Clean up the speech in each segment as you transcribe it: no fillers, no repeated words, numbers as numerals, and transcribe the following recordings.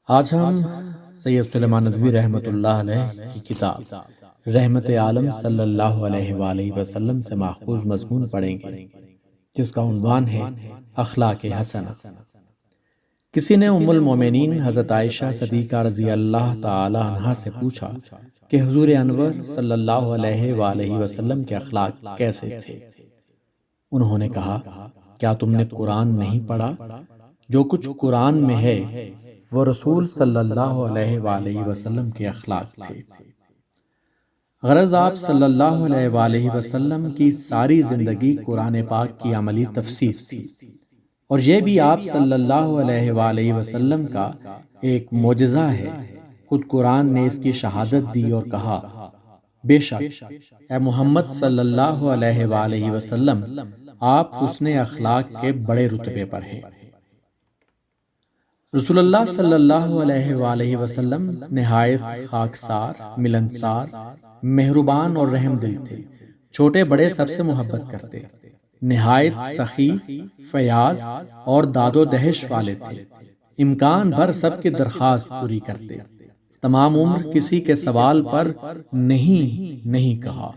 آج ہم سید سلیمان ندوی رحمۃ اللہ علیہ کی کتاب رحمت عالم صلی اللہ علیہ وآلہ وسلم سے ماخوذ مضمون پڑھیں گے، جس کا عنوان ہے اخلاق حسنہ۔ کسی نے ام المومنین حضرت عائشہ صدیقہ رضی اللہ تعالی عنہا سے پوچھا کہ حضور انور صلی اللہ علیہ وآلہ وسلم کے اخلاق کیسے تھے؟ انہوں نے کہا، کیا تم نے قرآن نہیں پڑھا؟ جو کچھ قرآن میں ہے وہ رسول صلی اللہ علیہ وآلہ وسلم کے اخلاق تھے۔ غرض آپ صلی اللہ علیہ وآلہ وسلم کی ساری زندگی قرآن پاک کی عملی تفسیر تھی، اور یہ بھی آپ صلی اللہ علیہ وآلہ وسلم کا ایک معجزہ ہے۔ خود قرآن نے اس کی شہادت دی اور کہا، بے شک اے محمد صلی اللہ علیہ وآلہ وسلم، آپ حسن اخلاق کے بڑے رتبے پر ہیں۔ رسول اللہ صلی اللہ علیہ وآلہ وسلم نہایت خاکسار، ملنسار، مہربان اور رحم دل تھے۔ چھوٹے بڑے سب سے محبت کرتے، نہایت سخی، فیاض اور داد و دہش والے تھے۔ امکان بھر سب کی درخواست پوری کرتے، تمام عمر کسی کے سوال پر نہیں کہا،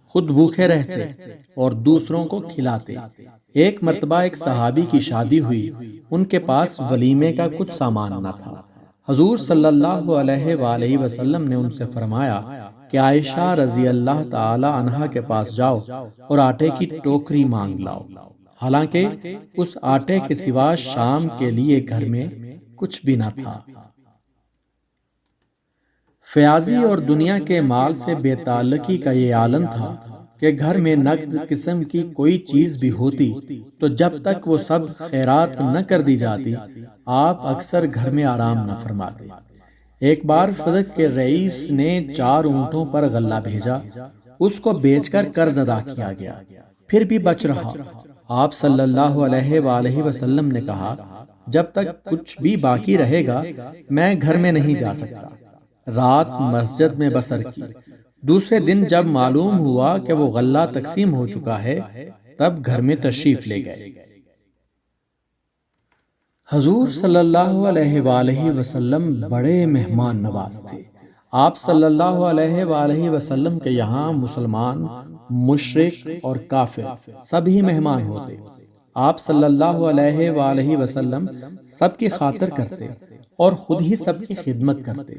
خود بھوکے رہتے اور دوسروں کو کھلاتے۔ ایک مرتبہ ایک صحابی کی شادی ہوئی، ان کے پاس ولیمے کا کچھ سامان نہ تھا۔ حضور صلی اللہ علیہ وآلہ وسلم نے ان سے فرمایا کہ عائشہ رضی اللہ تعالی عنہا کے پاس جاؤ اور آٹے کی ٹوکری مانگ لاؤ، حالانکہ اس آٹے کے سوا شام کے لیے گھر میں کچھ بھی نہ تھا۔ فیاضی اور دنیا کے مال سے بے تعلقی کا یہ عالم تھا کہ گھر میں نقد قسم کی کوئی چیز بھی ہوتی تو جب تک وہ سب خیرات نہ کر دی جاتی، آپ اکثر گھر میں آرام نہ فرماتے۔ ایک بار فدق کے رئیس نے 4 اونٹوں پر غلہ بھیجا، اس کو بیچ کر قرض ادا کیا گیا، پھر بھی بچ رہا۔ آپ صلی اللہ علیہ وآلہ وسلم نے کہا، جب تک کچھ بھی باقی رہے گا میں گھر میں نہیں جا سکتا۔ رات مسجد میں بسر کی۔ دوسرے دن جب معلوم ہوا کہ وہ غلہ تقسیم ہو چکا ہے، تب گھر میں تشریف لے گئے۔ حضور صلی اللہ علیہ وآلہ وسلم بڑے مہمان نواز تھے۔ آپ صلی اللہ علیہ وآلہ وسلم کے یہاں مسلمان، مشرک اور کافر سبھی مہمان ہوتے۔ آپ صلی اللہ علیہ وآلہ وسلم سب کی خاطر کرتے اور خود ہی سب کی خدمت کرتے۔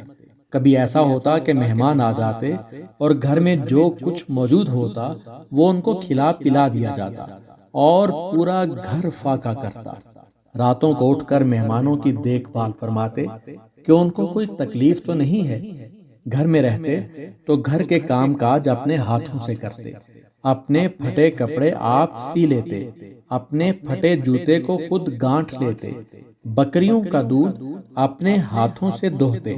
کبھی ایسا ہوتا کہ مہمان آ جاتے اور گھر میں جو کچھ موجود ہوتا وہ ان کو کھلا پلا دیا جاتا اور پورا گھر فاقہ کرتا۔ راتوں کو اٹھ کر مہمانوں کی دیکھ بھال فرماتے کہ ان کو کوئی تکلیف تو نہیں ہے۔ گھر میں رہتے تو گھر کے کام کاج اپنے ہاتھوں سے کرتے، اپنے پھٹے کپڑے آپ سی لیتے، اپنے پھٹے جوتے کو خود گانٹھ لیتے، بکریوں کا دودھ اپنے ہاتھوں سے دوہتے،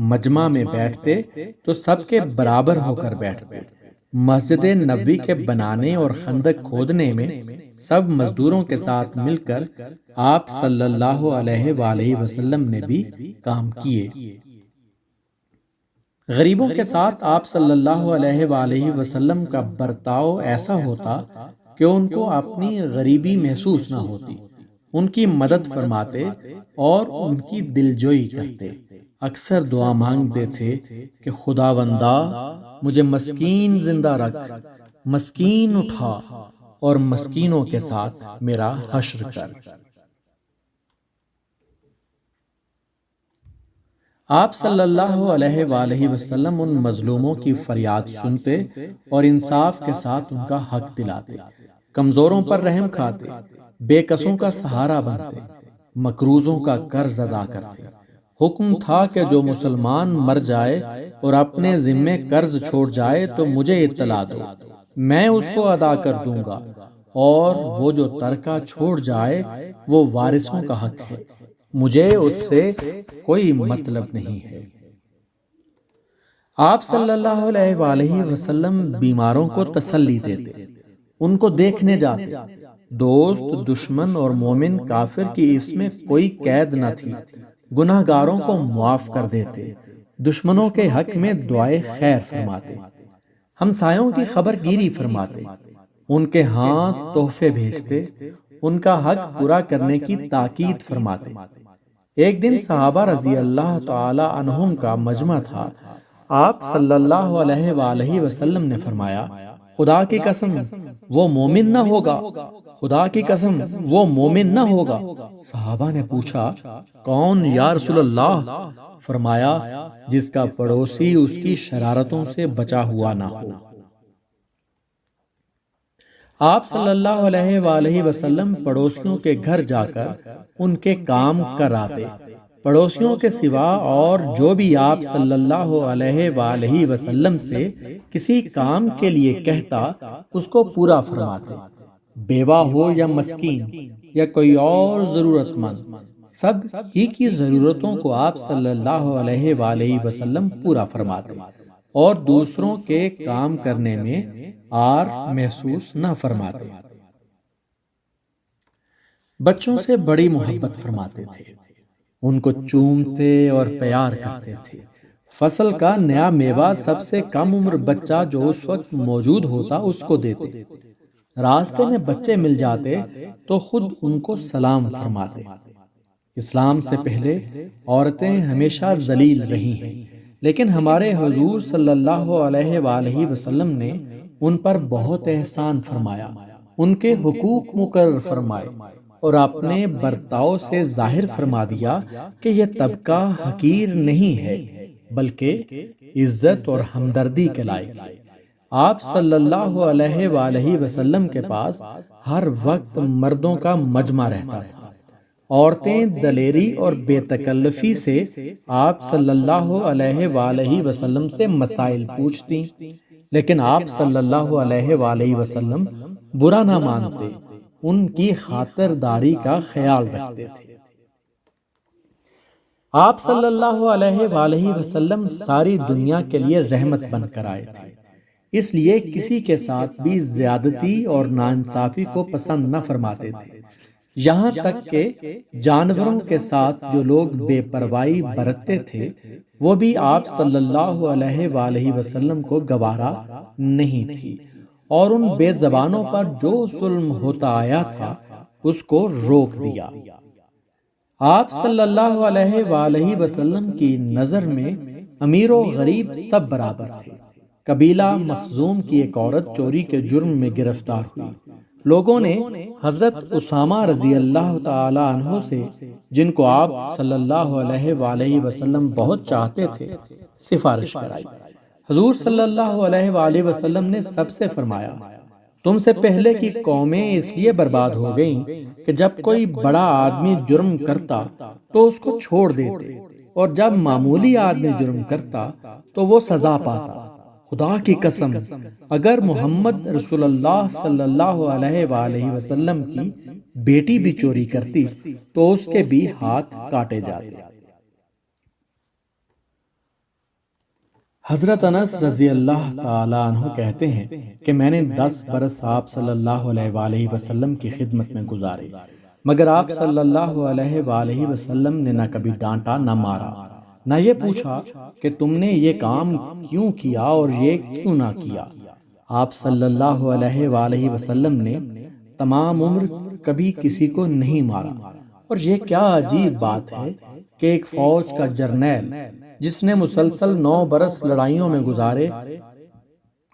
مجمع میں بیٹھتے تو سب کے برابر ہو کر بیٹھتے۔ مسجد نبوی کے بنانے اور خندق کھودنے میں سب مزدوروں کے ساتھ مل کر آپ صلی اللہ علیہ وآلہ وسلم نے بھی کام کیے۔ غریبوں کے ساتھ آپ صلی اللہ علیہ وآلہ وسلم کا برتاؤ ایسا ہوتا کہ ان کو اپنی غریبی محسوس نہ ہوتی، ان کی مدد فرماتے اور ان کی دلجوئی کرتے۔ اکثر دعا مانگتے تھے کہ خداوندا مجھے مسکین زندہ رکھ، مسکین اٹھا اور مسکینوں کے ساتھ میرا حشر کر۔ آپ صلی اللہ علیہ وآلہ وسلم ان مظلوموں کی فریاد سنتے اور انصاف کے ساتھ ان کا حق دلاتے، کمزوروں پر رحم کھاتے، بے کسوں کا سہارا بنتے، مقروضوں کا قرض ادا کرتے۔ حکم تھا کہ جو مسلمان مر جائے اور اپنے ذمے قرض چھوڑ جائے تو مجھے اطلاع دو، میں اس کو ادا کر دوں گا، اور وہ جو ترکہ چھوڑ جائے وہ وارثوں کا حق ہے، مجھے اس سے کوئی مطلب نہیں ہے۔ آپ صلی اللہ علیہ وآلہ وسلم بیماروں کو تسلی دیتے، ان کو دیکھنے جاتے۔ دوست، دشمن اور مومن کافر کی اس میں کوئی قید نہ تھی، گناہ گاروں کو معاف کر دیتے، دشمنوں کے حق میں دعائے خیر فرماتے، ہمسایوں کی خبر گیری فرماتے، ان کے ہاں تحفے بھیجتے، ان کا حق پورا کرنے کی تاکید فرماتے۔ ایک دن صحابہ رضی اللہ تعالی عنہم کا مجمع تھا۔ آپ صلی اللہ علیہ وآلہ وسلم نے فرمایا، خدا کی قسم وہ مومن نہ ہوگا، خدا کی قسم وہ مومن نہ ہوگا۔ صحابہ نے پوچھا، کون یا رسول اللہ؟ فرمایا، جس کا پڑوسی اس کی شرارتوں سے بچا ہوا نہ ہو۔ آپ صلی اللہ علیہ وآلہ وسلم پڑوسیوں کے گھر جا کر ان کے کام کراتے۔ پڑوسیوں کے سوا اور جو بھی آپ صلی اللہ علیہ وآلہ وسلم سے کسی کام کے لیے کہتا اس کو پورا فرماتے، بیوہ ہو یا مسکین یا کوئی اور ضرورت مند، سب ہی کی ضرورتوں کو آپ صلی اللہ علیہ وآلہ وسلم پورا فرماتے اور دوسروں کے کام کرنے میں آر محسوس نہ فرماتے۔ بچوں سے بڑی محبت فرماتے تھے، ان کو چومتے اور پیار کرتے تھے۔ فصل کا نیا میوہ سب سے کم عمر بچہ جو اس وقت موجود ہوتا اس کو دیتے۔ راستے میں بچے مل جاتے تو خود ان کو سلام فرماتے۔ اسلام سے پہلے عورتیں ہمیشہ ذلیل رہی ہیں، لیکن ہمارے حضور صلی اللہ علیہ وآلہ وسلم نے ان پر بہت احسان فرمایا، ان کے حقوق مقرر فرمائے اور اپنے برتاؤ سے ظاہر فرما دیا کہ یہ طبقہ حقیر نہیں ہے بلکہ عزت اور ہمدردی کے لائق ہے۔ آپ صلی اللہ علیہ وآلہ وسلم کے پاس ہر وقت مردوں کا مجمع رہتا تھا۔ عورتیں دلیری اور بے تکلفی سے آپ صلی اللہ علیہ وآلہ وسلم سے مسائل پوچھتی، لیکن آپ صلی اللہ علیہ وآلہ وسلم برا نہ مانتے، ان کی خاطرداری کا خیال رکھتے تھے۔ آپ صلی اللہ علیہ وآلہ وسلم ساری دنیا کے لیے رحمت بن کر آئے تھے، اس لیے کسی کے ساتھ بھی زیادتی اور ناانصافی کو پسند نہ فرماتے تھے۔ یہاں تک کہ جانوروں کے ساتھ جو لوگ بے پرواہی برتتے تھے وہ بھی آپ صلی اللہ علیہ وآلہ وسلم کو گوارا نہیں تھی، اور ان بے زبانوں پر جو ظلم ہوتا آیا تھا اس کو روک دیا۔ آپ صلی اللہ علیہ وآلہ وسلم کی نظر میں امیر و غریب سب برابر تھے۔ قبیلہ مخزوم کی ایک عورت چوری کے جرم میں گرفتار ہوئی۔ لوگوں نے حضرت اسامہ رضی اللہ تعالی عنہ سے، جن کو آپ صلی اللہ علیہ وآلہ وسلم بہت چاہتے تھے، سفارش کرائی۔ حضور صلی اللہ علیہ وآلہ وسلم نے سب سے فرمایا، تم سے پہلے کی قومیں اس لیے برباد ہو گئیں کہ جب کوئی بڑا آدمی جرم کرتا تو اس کو چھوڑ دیتے، اور جب معمولی آدمی جرم کرتا تو وہ سزا پاتا۔ خدا کی قسم اگر محمد رسول اللہ صلی اللہ علیہ وآلہ وسلم کی بیٹی بھی چوری کرتی تو اس کے بھی ہاتھ کاٹے جاتے۔ حضرت انس رضی اللہ تعالی عنہ کہتے ہیں کہ میں نے 10 برس آپ صلی اللہ علیہ وآلہ وسلم کی خدمت میں گزارے، مگر آپ صلی اللہ علیہ وآلہ وسلم نے نہ کبھی ڈانٹا نہ مارا، نہ یہ پوچھا کہ تم نے یہ کام کیوں کیا اور یہ کیوں نہ کیا۔ آپ صلی اللہ علیہ وآلہ وسلم نے تمام عمر کبھی کسی کو نہیں مارا، اور یہ کیا عجیب بات ہے کہ ایک فوج کا جرنیل جس نے مسلسل 9 برس لڑائیوں میں گزارے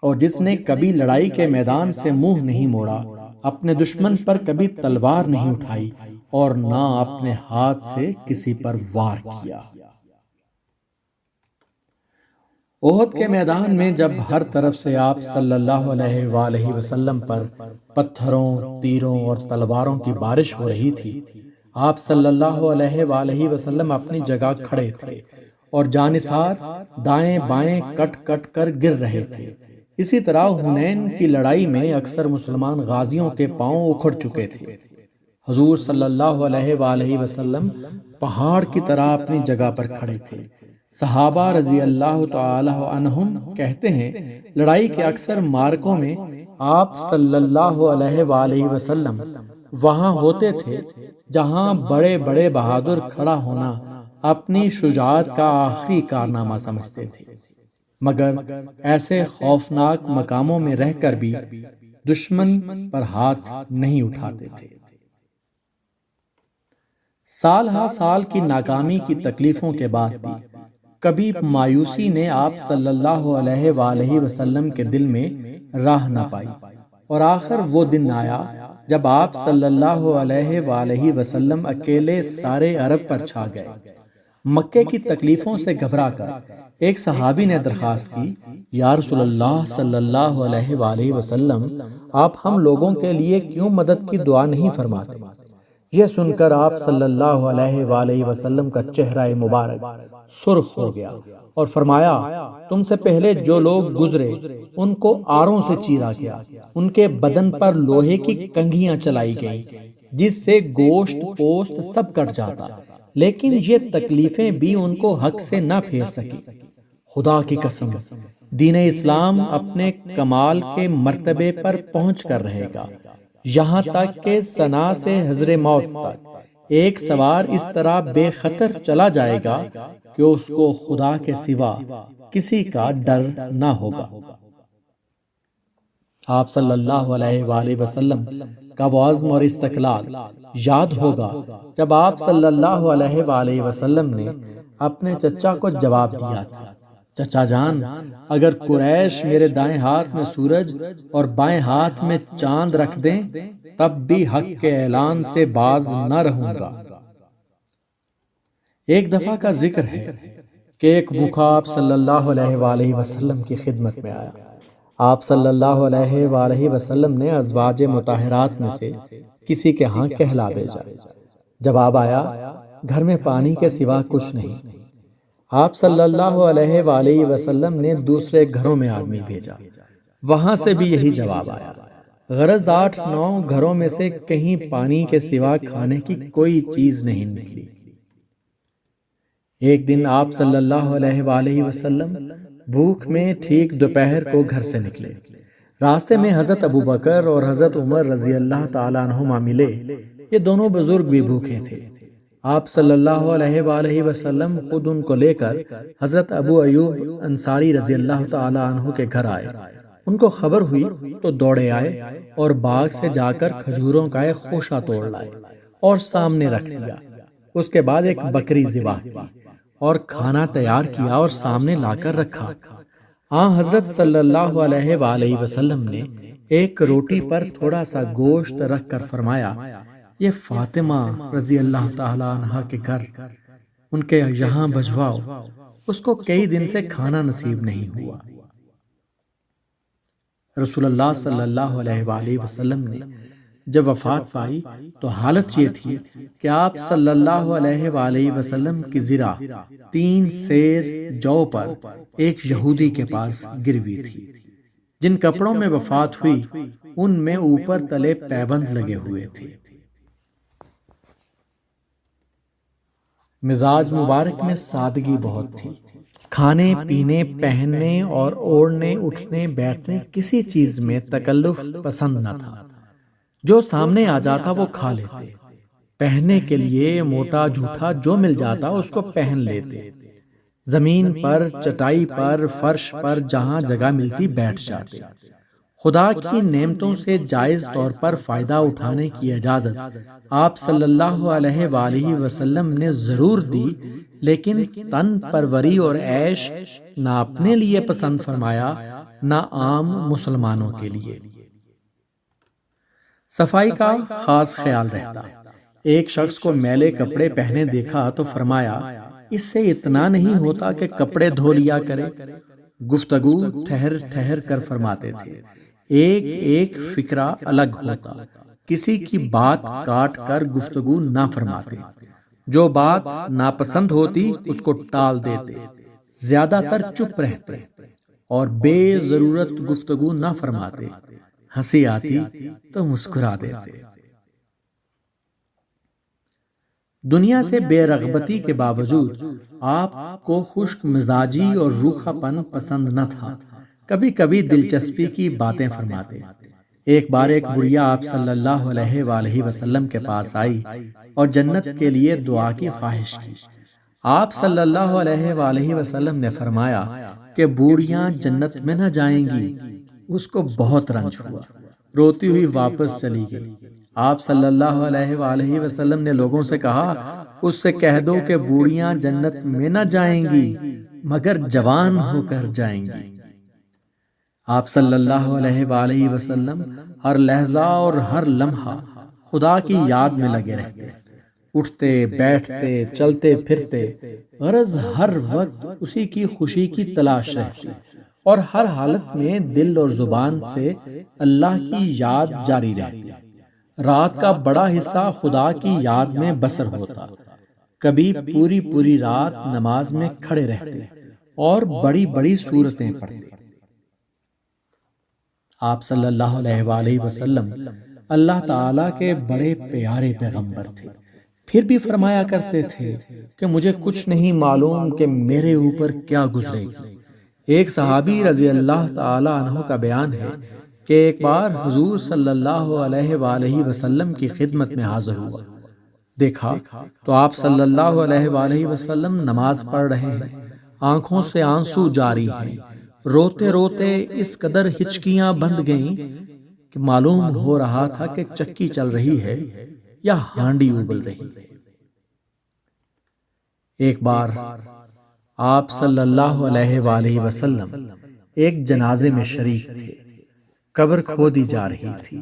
اور جس نے کبھی لڑائی کے میدان سے منہ نہیں موڑا، اپنے دشمن پر کبھی تلوار نہیں اٹھائی اور نہ اپنے ہاتھ سے کسی پر وار کیا۔ احد کے میدان میں جب ہر طرف سے آپ صلی اللہ علیہ وآلہ وسلم پر پتھروں، تیروں اور تلواروں کی بارش ہو رہی تھی، آپ صلی اللہ علیہ وآلہ وسلم اپنی جگہ کھڑے تھے اور جانثار دائیں بائیں کٹ کٹ کر گر رہے تھے۔ اسی طرح حنین کی لڑائی میں اکثر مسلمان غازیوں کے پاؤں اکھڑ چکے تھے۔ حضور صلی اللہ علیہ وآلہ وسلم پہاڑ کی طرح اپنی جگہ پر کھڑے تھے۔ صحابہ رضی اللہ تعالی عنہم کہتے ہیں، لڑائی کے اکثر مارکوں میں آپ صلی اللہ علیہ وآلہ وسلم وہاں ہوتے تھے جہاں بڑے بڑے بہادر کھڑا ہونا اپنی شجاعت کا آخری کارنامہ سمجھتے تھے، مگر ایسے خوفناک مقاموں میں رہ کر بھی دشمن پر ہاتھ نہیں اٹھاتے تھے۔ سال ہا سال کی ناکامی کی تکلیفوں کے بعد بھی کبھی مایوسی نے آپ صلی اللہ علیہ وآلہ وسلم کے دل میں راہ نہ پائی، اور آخر وہ دن آیا جب آپ صلی اللہ علیہ وآلہ وسلم اکیلے سارے عرب پر چھا گئے۔ مکے کی تکلیفوں سے گھبرا کر ایک صحابی نے درخواست کی، یا رسول اللہ صلی اللہ علیہ وآلہ وسلم، آپ ہم لوگوں کے لیے کیوں مدد کی دعا نہیں فرماتے؟ یہ سن کر آپ صلی اللہ علیہ وآلہ وسلم کا چہرہ مبارک سرخ ہو گیا اور فرمایا، تم سے پہلے جو لوگ گزرے ان کو آروں سے چیرا گیا، ان کے بدن پر لوہے کی کنگھیاں چلائی گئیں جس سے گوشت پوست سب کٹ جاتا، لیکن یہ تکلیفیں بھی ان کو حق سے نہ پھیر سکی۔ خدا کی قسم، دین اسلام اپنے کمال کے مرتبے پر پہنچ کر رہے گا، یہاں تک کہ ثنا سے حضر موت تک ایک سوار اس طرح بے خطر چلا جائے گا کہ اس کو خدا کے سوا کسی کا ڈر نہ ہوگا۔ آپ صلی اللہ علیہ وآلہ وسلم کا وہ عزم اور استقلال یاد ہوگا جب آپ صلی اللہ علیہ وآلہ وسلم نے اپنے چچا کو جواب دیا تھا، چچا جان، اگر قریش میرے دائیں ہاتھ میں سورج اور بائیں ہاتھ میں چاند رکھ دیں تب بھی حق کے اعلان سے باز نہ رہوں گا۔ ایک دفعہ کا ذکر ہے کہ ایک بھوکھا آپ صلی اللہ علیہ وآلہ وسلم کی خدمت میں آیا۔ آپ صلی اللہ علیہ وآلہ وسلم نے ازواج مطہرات میں سے کسی کے ہاں کہلا بھیجا۔ جواب آیا، گھر میں پانی کے سوا کچھ نہیں۔ آپ صلی اللہ علیہ وآلہ وسلم نے دوسرے گھروں میں آدمی بھیجا، وہاں سے بھی یہی جواب آیا۔ غرض 8-9 گھروں میں سے کہیں پانی کے سوا کھانے کی کوئی چیز نہیں نکلی۔ ایک دن آپ صلی اللہ علیہ وآلہ وسلم بھوک میں ٹھیک دوپہر کو گھر سے نکلے۔ راستے میں حضرت ابوبکر اور حضرت عمر رضی اللہ تعالیٰ عنہما ملے۔ یہ دونوں بزرگ بھی بھوکے تھے۔ آپ صلی اللہ علیہ وآلہ وسلم خود ان کو لے کر حضرت ابو ایوب انصاری رضی اللہ تعالیٰ عنہ کے گھر آئے۔ ان کو خبر ہوئی تو دوڑے آئے اور باغ سے جا کر کھجوروں کا ایک خوشہ توڑ لائے اور سامنے رکھ دیا۔ اس کے بعد ایک بکری ذبح کی اور کھانا تیار کیا اور سامنے لا کر رکھا۔ حضرت صلی اللہ علیہ وآلہ وسلم نے ایک روٹی پر تھوڑا سا گوشت رکھ کر فرمایا، یہ فاطمہ رضی اللہ تعالیٰ عنہ کے گھر ان کے یہاں بھجواؤ، اس کو کئی دن سے کھانا نصیب نہیں ہوا۔ رسول اللہ صلی اللہ علیہ وآلہ وسلم نے جب وفات پائی تو حالت یہ تھی کہ آپ صلی اللہ علیہ وآلہ وسلم کی زرہ 3 سیر جو پر ایک یہودی کے پاس گروی تھی۔ جن کپڑوں میں وفات ہوئی ان میں اوپر تلے پیبند لگے ہوئے تھے۔ مزاج مبارک میں سادگی بہت تھی۔ کھانے پینے، پہننے اور اوڑھنے اٹھنے بیٹھنے کسی چیز میں تکلف پسند نہ تھا۔ جو سامنے آ جاتا وہ کھا لیتے۔ پہننے کے لیے موٹا جھوٹا جو مل جاتا اس کو پہن لیتے۔ زمین پر، چٹائی پر، فرش پر جہاں جگہ ملتی بیٹھ جاتے۔ خدا کی نعمتوں سے جائز طور پر فائدہ اٹھانے کی اجازت آپ صلی اللہ علیہ وآلہ وسلم نے ضرور دی، لیکن تن پروری اور عیش نہ اپنے لیے پسند فرمایا نہ عام مسلمانوں کے لیے۔ صفائی کا خاص خیال رہتا۔ ایک شخص کو میلے کپڑے پہنے دیکھا تو فرمایا، اس سے اتنا نہیں ہوتا کہ کپڑے دھو لیا کرے۔ گفتگو ٹھہر ٹھہر کر فرماتے تھے، ایک ایک فکرہ الگ ہوتا، کسی کی بات کاٹ کر گفتگو نہ فرماتے، جو بات ناپسند ہوتی اس کو ٹال دیتے، زیادہ تر چپ رہتے اور بے ضرورت گفتگو نہ فرماتے، ہنسی آتی تو مسکرا دیتے۔ دنیا سے بے رغبتی کے باوجود آپ کو خشک مزاجی اور روکھا پن پسند نہ تھا، کبھی کبھی دلچسپی کی باتیں فرماتے۔ ایک بار ایک بڑھیا آپ صلی اللہ علیہ وآلہ وسلم کے پاس آئی اور جنت کے لیے دعا کی خواہش کی۔ آپ صلی اللہ علیہ وآلہ وسلم نے فرمایا کہ بوڑھیاں جنت میں نہ جائیں گی۔ اس کو بہت رنج ہوا، روتی ہوئی واپس چلی گئی۔ آپ صلی اللہ علیہ وآلہ وسلم نے لوگوں سے کہا، اس سے کہہ دو کہ بوڑھیاں جنت میں نہ جائیں گی مگر جوان ہو کر جائیں گی۔ آپ صلی اللہ علیہ وآلہ وسلم ہر لحظہ اور ہر لمحہ خدا کی یاد میں لگے رہتے، اٹھتے بیٹھتے چلتے پھرتے، غرض ہر وقت اسی کی خوشی کی تلاش رہتی، اور ہر حالت میں دل اور زبان سے اللہ کی یاد جاری رہتی۔ رات کا بڑا حصہ خدا کی یاد میں بسر ہوتا، کبھی پوری پوری رات نماز میں کھڑے رہتے اور بڑی بڑی سورتیں پڑھتے۔ آپ صلی اللہ علیہ وآلہ وسلم اللہ تعالیٰ کے بڑے پیارے پیغمبر تھے، پھر بھی فرمایا کرتے تھے کہ مجھے کچھ نہیں معلوم کہ میرے اوپر کیا گزرے گی۔ ایک صحابی رضی اللہ تعالیٰ عنہ کا بیان ہے کہ ایک بار حضور صلی اللہ علیہ وآلہ وسلم کی خدمت میں حاضر ہوا، دیکھا تو آپ صلی اللہ علیہ وآلہ وسلم نماز پڑھ رہے ہیں، آنکھوں سے آنسو جاری ہیں، روتے روتے اس قدر ہچکیاں بند گئیں کہ معلوم ہو رہا تھا کہ چکی چل رہی ہے یا ہانڈی ابل رہی ہے۔ ایک بار آپ صلی اللہ علیہ وآلہ وسلم ایک جنازے میں شریک تھے، قبر کھودی جا رہی تھی۔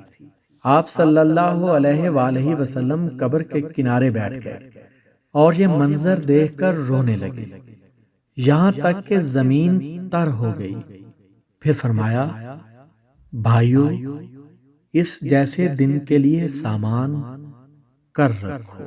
آپ صلی اللہ علیہ وآلہ وسلم قبر کے کنارے بیٹھ گئے اور یہ منظر دیکھ کر رونے لگے، یہاں تک کہ زمین تر ہو گئی۔ پھر فرمایا، بھائیو، اس جیسے دن کے لیے سامان کر رکھو۔